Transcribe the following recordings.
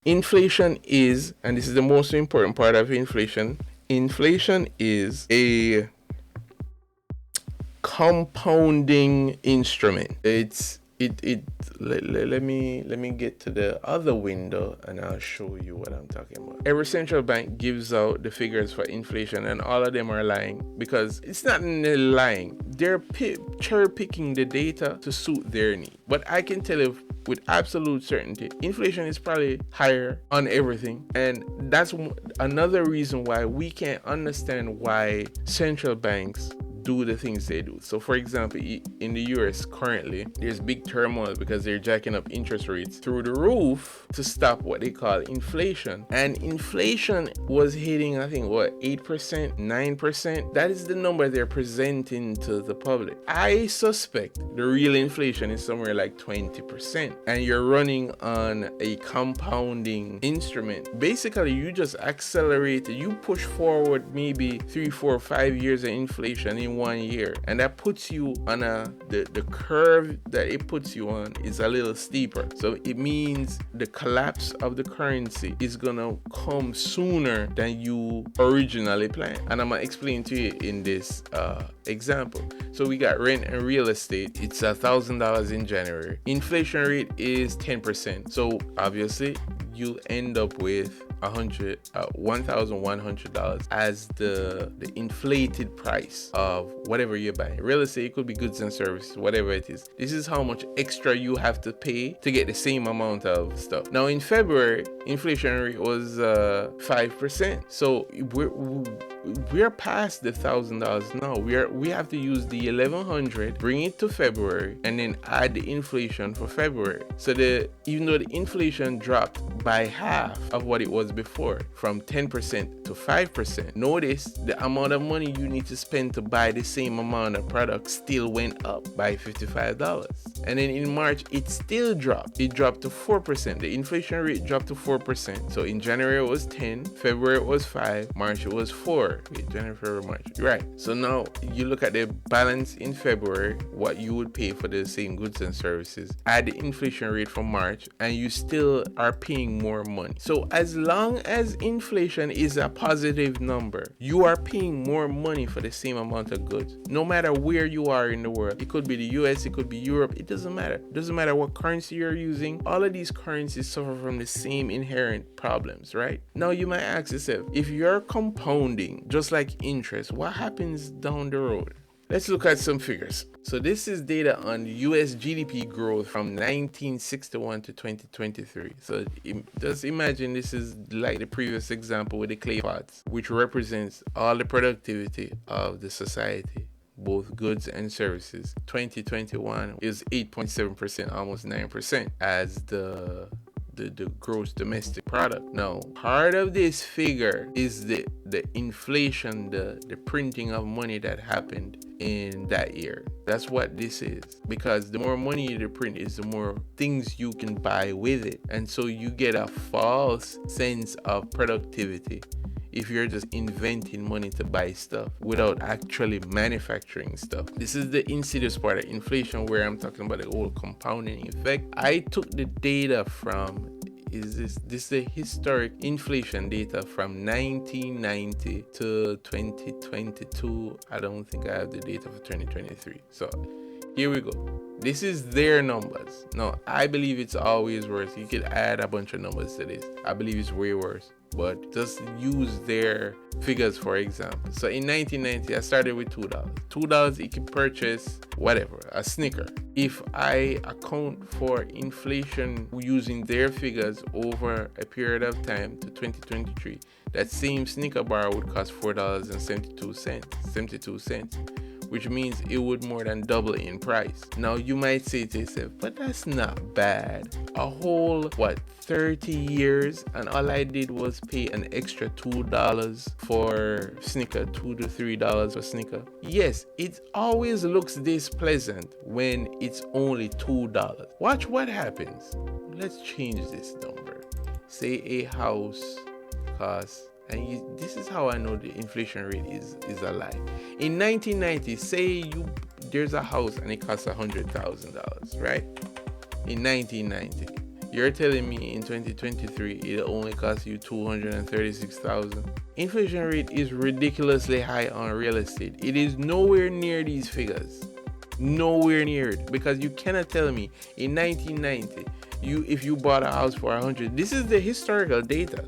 Inflation is, and this is the most important part of inflation, inflation is a compounding instrument. Let me get to the other window and I'll show you what I'm talking about. Every central bank gives out the figures for inflation and all of them are lying, because it's not really lying. They're cherry picking the data to suit their need. But I can tell you with absolute certainty, inflation is probably higher on everything. And that's another reason why we can't understand why central banks do the things they do. So for example, in the US currently, there's big turmoil because they're jacking up interest rates through the roof to stop what they call inflation. And inflation was hitting, I think, 8%, 9%? That is the number they're presenting to the public. I suspect the real inflation is somewhere like 20%. And you're running on a compounding instrument. Basically, you just accelerate, you push forward maybe 3, 4, 5 years of inflation in 1 year, and that puts you on the curve that it puts you on is a little steeper. So it means the collapse of the currency is gonna come sooner than you originally planned, and I'm gonna explain to you in this example. So we got rent and real estate. It's $1,000 in January. Inflation rate is 10%. So obviously you end up with $1,100 as the inflated price of whatever you're buying. Real estate, it could be goods and services, whatever it is. This is how much extra you have to pay to get the same amount of stuff. Now in February, inflation rate was 5%. So we're past the $1,000 now. We have to use the 1,100, bring it to February, and then add the inflation for February. So even though the inflation dropped by half of what it was before, from 10% to 5%, notice the amount of money you need to spend to buy the same amount of product still went up by $55. And then in March, it still dropped. It dropped to 4%. The inflation rate dropped to 4%. So in January it was 10, February it was 5, March it was 4. Wait, January, February, March. Right. So now you look at the balance in February, what you would pay for the same goods and services, add the inflation rate from March, and you still are paying more money. So as long as inflation is a positive number, you are paying more money for the same amount of goods. No matter where you are in the world, it could be the US, it could be Europe, it doesn't matter. It doesn't matter what currency you're using. All of these currencies suffer from the same inherent problems, right? Now you might ask yourself, if you're compounding just like interest, what happens down the road? Let's look at some figures. So this is data on US GDP growth from 1961 to 2023. So just imagine this is like the previous example with the clay pots, which represents all the productivity of the society, both goods and services. 2021 is 8.7%, almost 9%, as the gross domestic product. Now, part of this figure is the inflation, the printing of money that happened in that year. That's what this is, because the more money you print is the more things you can buy with it, and so you get a false sense of productivity if you're just inventing money to buy stuff without actually manufacturing stuff. This is the insidious part of inflation, where I'm talking about the whole compounding effect. I took the data from, this is the historic inflation data from 1990 to 2022. I don't think I have the data for 2023. So here we go. This is their numbers. Now, I believe it's always worse. You could add a bunch of numbers to this. I believe it's way worse, but just use their figures for example. So in 1990, I started with $2. $2, you can purchase whatever, a Snicker. If I account for inflation using their figures over a period of time to 2023, that same Snicker bar would cost $4.72, which means it would more than double in price. Now you might say to yourself, but that's not bad. A whole 30 years, and all I did was pay an extra $2 for Snicker, $2 to $3 for Snicker. Yes, it always looks this pleasant when it's only $2. Watch what happens. Let's change this number. Say a house costs, and this is how I know the inflation rate is a lie. In 1990, say there's a house and it costs $100,000, right? In 1990, You're telling me in 2023 it only costs you 236,000. Inflation rate is ridiculously high on real estate. It is nowhere near these figures. Nowhere near it, because you cannot tell me in 1990 if you bought a house for 100. This is the historical data.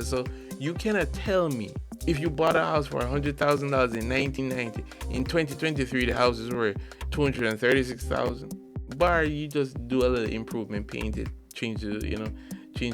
So you cannot tell me if you bought a house for $100,000 in 1990, in 2023 the houses were 236,000. Bar you just do a little improvement, paint it, change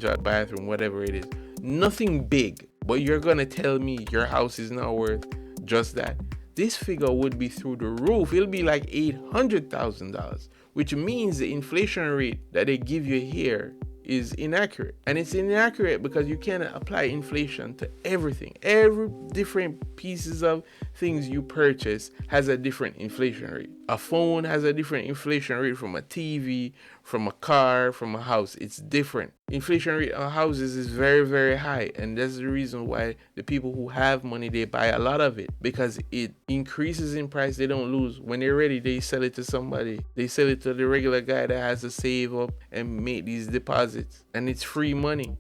out bathroom, whatever it is. Nothing big, but you're gonna tell me your house is not worth just that. This figure would be through the roof. It'll be like $800,000, which means the inflation rate that they give you here is inaccurate. And it's inaccurate because you cannot apply inflation to everything. Every different pieces of things you purchase has a different inflation rate. A phone has a different inflation rate from a TV, from a car, from a house. It's different. Inflation rate on houses is very, very high, and that's the reason why the people who have money, they buy a lot of it, because it increases in price. They don't lose. When they're ready, they sell it to somebody. They sell it to the regular guy that has to save up and make these deposits, and it's free money.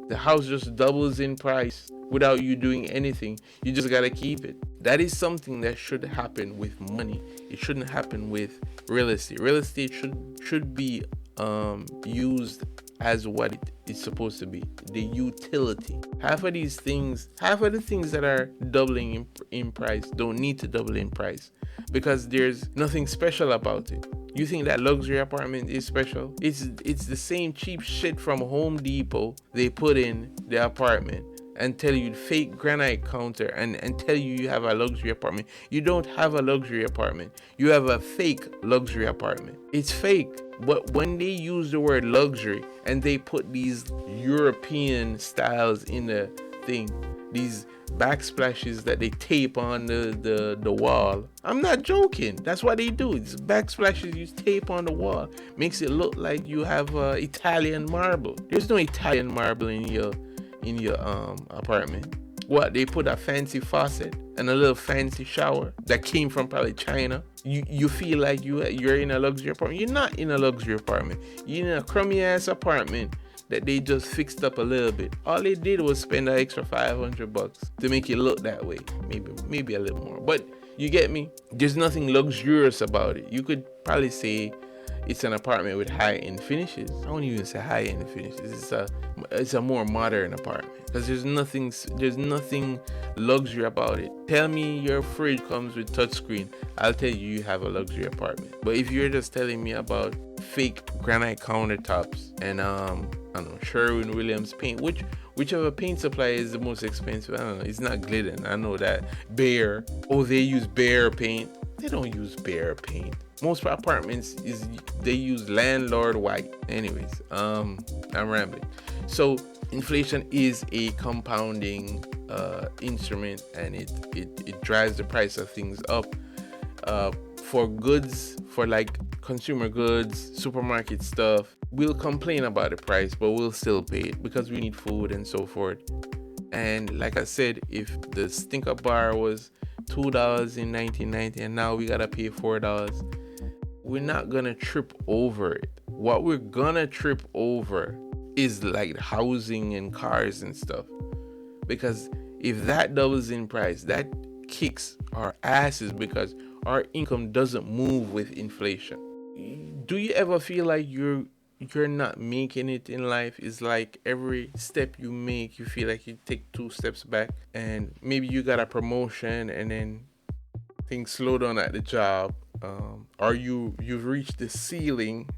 The house just doubles in price without you doing anything. You just gotta keep it. That is something that should happen with money. It shouldn't happen with real estate. Real estate should be used as what it is supposed to be, the utility. Half of the things that are doubling in price don't need to double in price, because there's nothing special about it. You think that luxury apartment is special? It's the same cheap shit from Home Depot they put in the apartment and tell you fake granite counter and tell you have a luxury apartment. You don't have a luxury apartment. You have a fake luxury apartment. It's fake. But when they use the word luxury and they put these European styles in the thing, these backsplashes that they tape on the wall. I'm not joking. That's what they do. It's backsplashes you tape on the wall. Makes it look like you have Italian marble. There's no Italian marble in your apartment. What, they put a fancy faucet and a little fancy shower that came from probably China. You feel like you're in a luxury apartment. You're not in a luxury apartment. You're in a crummy ass apartment that they just fixed up a little bit. All they did was spend an extra $500 to make it look that way. Maybe a little more. But you get me? There's nothing luxurious about it. You could probably say it's an apartment with high-end finishes. I won't even say high-end finishes. It's a more modern apartment, because there's nothing luxury about it. Tell me your fridge comes with touchscreen, I'll tell you have a luxury apartment. But if you're just telling me about fake granite countertops and I don't know, Sherwin-Williams paint, whichever paint supply is the most expensive. I don't know. It's not Glidden. I know that. Behr. Oh, they use Behr paint. They don't use Behr paint. Most apartments they use landlord white. Anyways, I'm rambling. So inflation is a compounding instrument, and it drives the price of things up. For goods, for like consumer goods, supermarket stuff, we'll complain about the price, but we'll still pay it because we need food and so forth. And like I said, if the stinker bar was $2 in 1990 and now we gotta pay $4, we're not gonna trip over it. What we're gonna trip over is like housing and cars and stuff, because if that doubles in price, that kicks our asses because our income doesn't move with inflation. Do you ever feel like you're not making it in life? It's like every step you make, you feel like you take 2 steps back, and maybe you got a promotion and then things slow down at the job, or you've reached the ceiling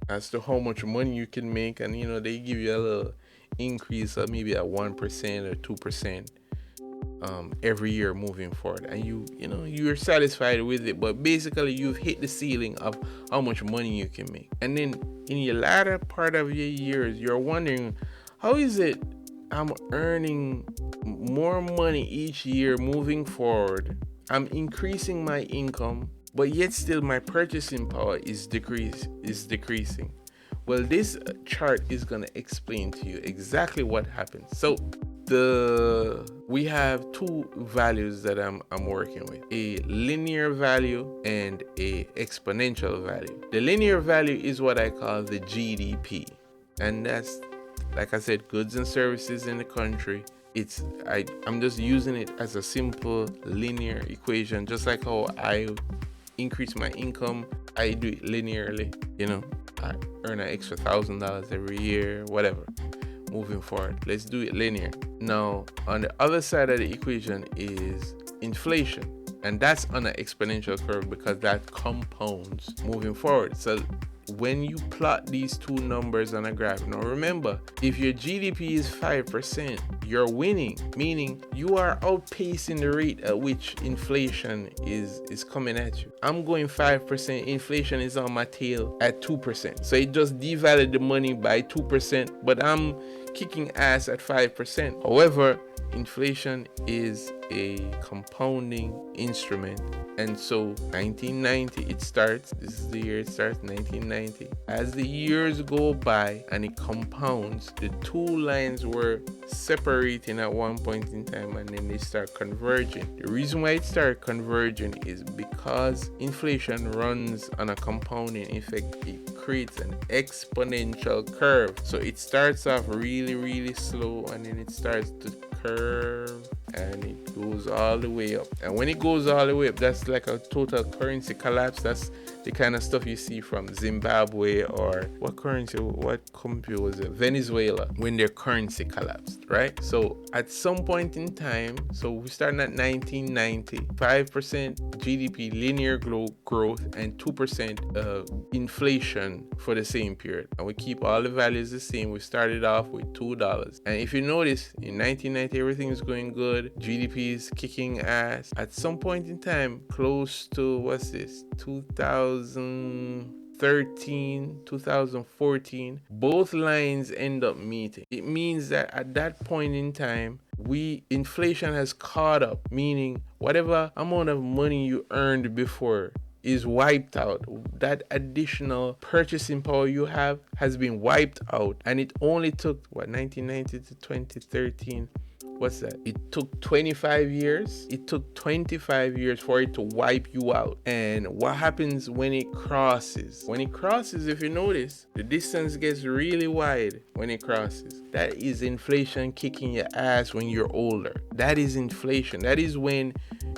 as to how much money you can make, and they give you a little increase of maybe at 1% or 2% every year moving forward, and you're satisfied with it, but basically you've hit the ceiling of how much money you can make. And then in your latter part of your years, you're wondering, how is it I'm earning more money each year moving forward? I'm increasing my income, but yet still my purchasing power is decreasing. Well, this chart is going to explain to you exactly what happens. So we have two values that I'm working with: a linear value and a exponential value. The linear value is what I call the GDP, and that's, like I said, goods and services in the country. I'm just using it as a simple linear equation, just like how I increase my income. I do it linearly. I earn an extra $1,000 every year, whatever. Moving forward, let's do it linear. Now, on the other side of the equation is inflation, and that's on an exponential curve because that compounds moving forward. So when you plot these two numbers on a graph, now remember, if your GDP is 5%, you're winning, meaning you are outpacing the rate at which inflation is coming at you. I'm going 5%, inflation is on my tail at 2%. So it just devalued the money by 2%, but I'm kicking ass at 5%. However, inflation is a compounding instrument, and so 1990 it starts. This is the year it starts, 1990. As the years go by and it compounds, the two lines were separating at one point in time, and then they start converging. The reason why it started converging is because inflation runs on a compounding effect. It creates an exponential curve. So it starts off really, really slow, and then it starts to curve, and it goes all the way up. And when it goes all the way up, that's like a total currency collapse. That's the kind of stuff you see from Zimbabwe, or what country was it? Venezuela, when their currency collapsed, right? So at some point in time, so we starting at 1990, 5% GDP linear growth and 2% inflation for the same period. And we keep all the values the same. We started off with $2. And if you notice, in 1990, everything is going good. GDP is kicking ass. At some point in time, close to, 2013, 2014, both lines end up meeting. It means that at that point in time, inflation has caught up, meaning whatever amount of money you earned before is wiped out. That additional purchasing power you have has been wiped out, and it only took 1990 to 2013. What's that? It took 25 years. It took 25 years for it to wipe you out. And what happens when it crosses? When it crosses, if you notice, the distance gets really wide when it crosses. That is inflation kicking your ass when you're older. That is inflation. That is when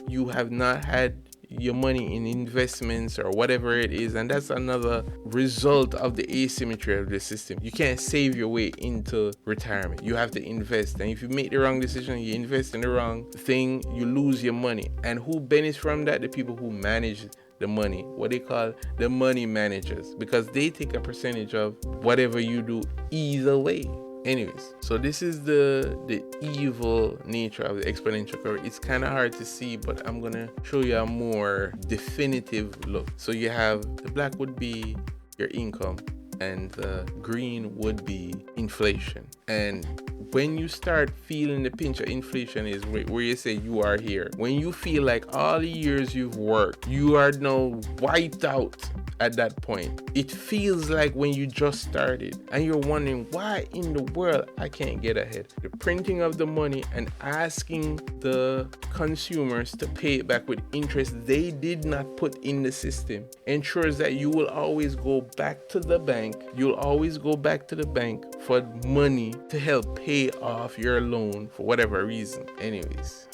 you have not had your money in investments or whatever it is, and that's another result of the asymmetry of the system. You can't save your way into retirement. You have to invest, and if you make the wrong decision, you invest in the wrong thing, you lose your money. And who benefits from that? The people who manage the money, what they call the money managers, because they take a percentage of whatever you do either way. Anyways, so this is the evil nature of the exponential curve. It's kind of hard to see, but I'm gonna show you a more definitive look. So you have the black would be your income, and the green would be inflation. And when you start feeling the pinch of inflation is where you say you are here. When you feel like all the years you've worked, you are now wiped out. At that point, it feels like when you just started and you're wondering why in the world I can't get ahead. The printing of the money and asking the consumers to pay it back with interest they did not put in the system ensures that you will always go back to the bank. You'll always go back to the bank for money to help pay off your loan for whatever reason. Anyways,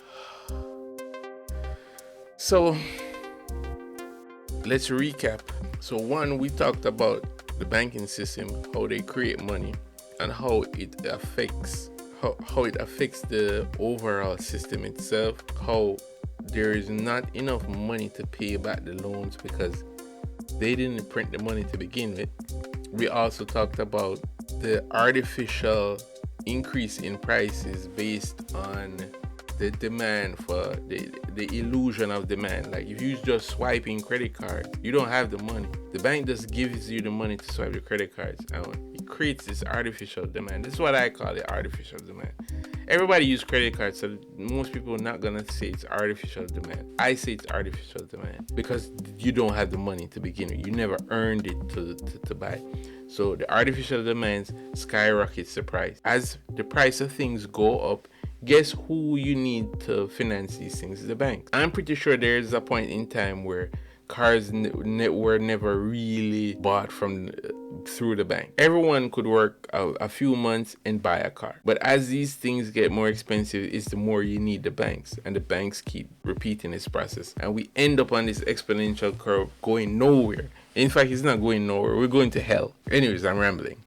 so let's recap. So one, we talked about the banking system, how they create money, and how it affects the overall system itself, how there is not enough money to pay back the loans because they didn't print the money to begin with. We also talked about the artificial increase in prices based on the demand, for the illusion of demand. Like if you just swiping credit card, you don't have the money. The bank just gives you the money to swipe the credit cards, and it creates this artificial demand. This is what I call it, artificial demand. Everybody use credit cards, so most people are not gonna say it's artificial demand. I say it's artificial demand because you don't have the money to begin with. You never earned it to buy. So the artificial demands skyrockets the price. As the price of things go up, guess who you need to finance these things? The bank. I'm pretty sure there's a point in time where cars were never really bought from through the bank. Everyone could work a few months and buy a car. But as these things get more expensive, it's the more you need the banks, and the banks keep repeating this process, and we end up on this exponential curve going nowhere. In fact, it's not going nowhere. We're going to hell. Anyways, I'm rambling.